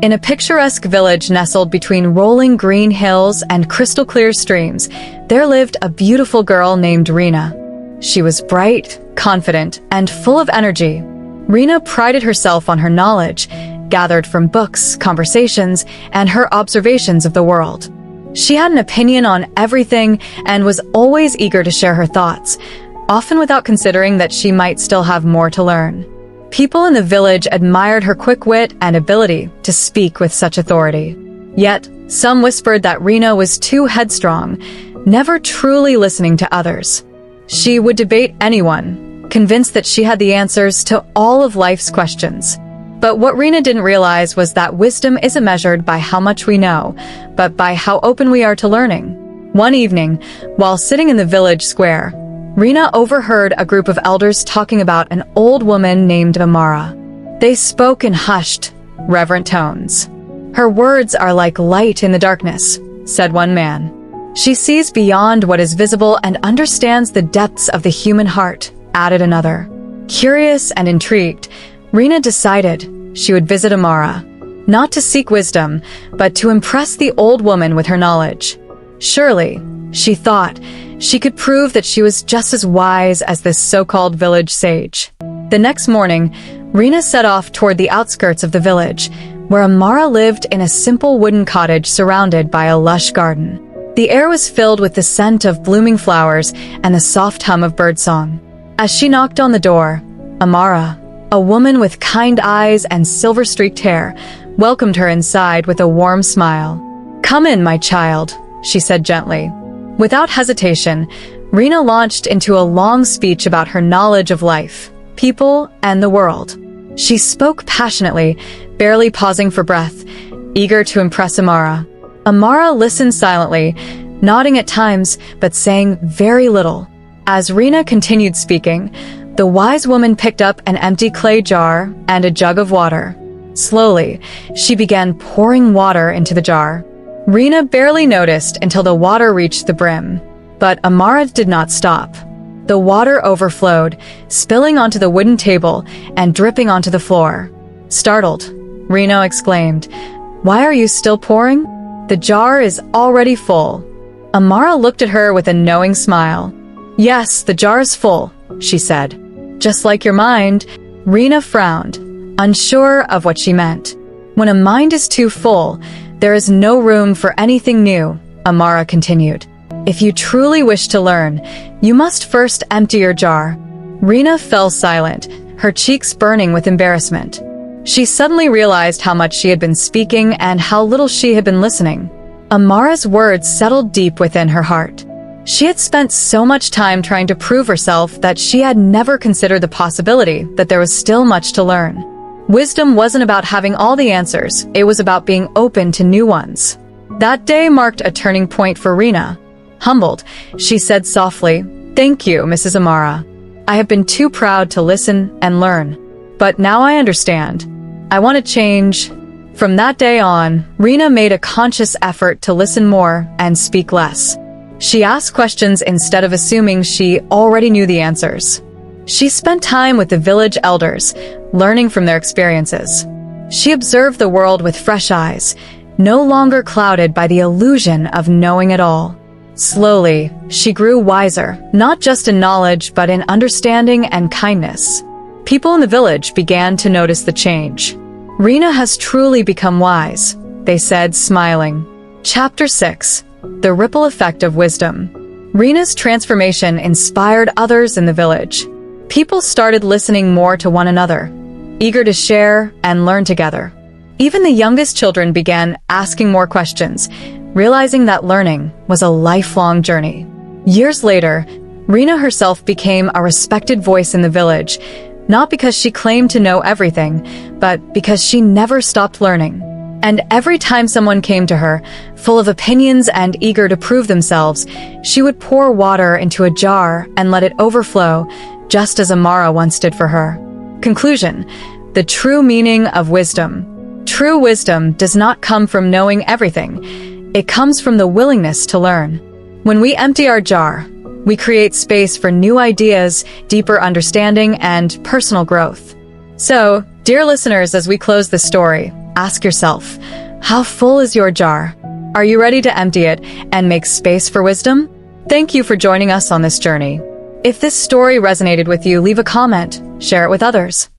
In a picturesque village nestled between rolling green hills and crystal-clear streams, there lived a beautiful girl named Reena. She was bright, confident, and full of energy. Reena prided herself on her knowledge, gathered from books, conversations, and her observations of the world. She had an opinion on everything and was always eager to share her thoughts, often without considering that she might still have more to learn. People in the village admired her quick wit and ability to speak with such authority. Yet, some whispered that Reena was too headstrong, never truly listening to others. She would debate anyone, convinced that she had the answers to all of life's questions. But what Reena didn't realize was that wisdom isn't measured by how much we know, but by how open we are to learning. One evening, while sitting in the village square, Reena overheard a group of elders talking about an old woman named Amara. They spoke in hushed, reverent tones. "Her words are like light in the darkness," said one man. "She sees beyond what is visible and understands the depths of the human heart," added another. Curious and intrigued, Reena decided she would visit Amara, not to seek wisdom, but to impress the old woman with her knowledge. Surely, she thought, she could prove that she was just as wise as this so-called village sage. The next morning, Reena set off toward the outskirts of the village, where Amara lived in a simple wooden cottage surrounded by a lush garden. The air was filled with the scent of blooming flowers and the soft hum of birdsong. As she knocked on the door, Amara, a woman with kind eyes and silver-streaked hair, welcomed her inside with a warm smile. "Come in, my child," she said gently. Without hesitation, Reena launched into a long speech about her knowledge of life, people, and the world. She spoke passionately, barely pausing for breath, eager to impress Amara. Amara listened silently, nodding at times, but saying very little. As Reena continued speaking, the wise woman picked up an empty clay jar and a jug of water. Slowly, she began pouring water into the jar. Reena barely noticed until the water reached the brim. But Amara did not stop. The water overflowed, spilling onto the wooden table and dripping onto the floor. Startled, Reena exclaimed, "Why are you still pouring? The jar is already full." Amara looked at her with a knowing smile. "Yes, the jar is full," she said. "Just like your mind." Reena frowned, unsure of what she meant. "When a mind is too full, there is no room for anything new," Amara continued. "If you truly wish to learn, you must first empty your jar." Reena fell silent, her cheeks burning with embarrassment. She suddenly realized how much she had been speaking and how little she had been listening. Amara's words settled deep within her heart. She had spent so much time trying to prove herself that she had never considered the possibility that there was still much to learn. Wisdom wasn't about having all the answers, it was about being open to new ones. That day marked a turning point for Reena. Humbled, she said softly, "Thank you, Mrs. Amara. I have been too proud to listen and learn. But now I understand. I want to change." From that day on, Reena made a conscious effort to listen more and speak less. She asked questions instead of assuming she already knew the answers. She spent time with the village elders, learning from their experiences. She observed the world with fresh eyes, no longer clouded by the illusion of knowing it all. Slowly, she grew wiser, not just in knowledge but in understanding and kindness. People in the village began to notice the change. "Reena has truly become wise," they said, smiling. Chapter 6. The Ripple Effect of Wisdom. Reena's transformation inspired others in the village. People started listening more to one another, eager to share and learn together. Even the youngest children began asking more questions, realizing that learning was a lifelong journey. Years later, Reena herself became a respected voice in the village, not because she claimed to know everything, but because she never stopped learning. And every time someone came to her, full of opinions and eager to prove themselves, she would pour water into a jar and let it overflow, just as Amara once did for her. Conclusion: the true meaning of wisdom. True wisdom does not come from knowing everything. It comes from the willingness to learn. When we empty our jar, we create space for new ideas, deeper understanding, and personal growth. So, dear listeners, as we close this story, Ask yourself, how full is your jar? Are you ready to empty it and make space for wisdom? Thank you for joining us on this journey. If this story resonated with you, leave a comment, share it with others.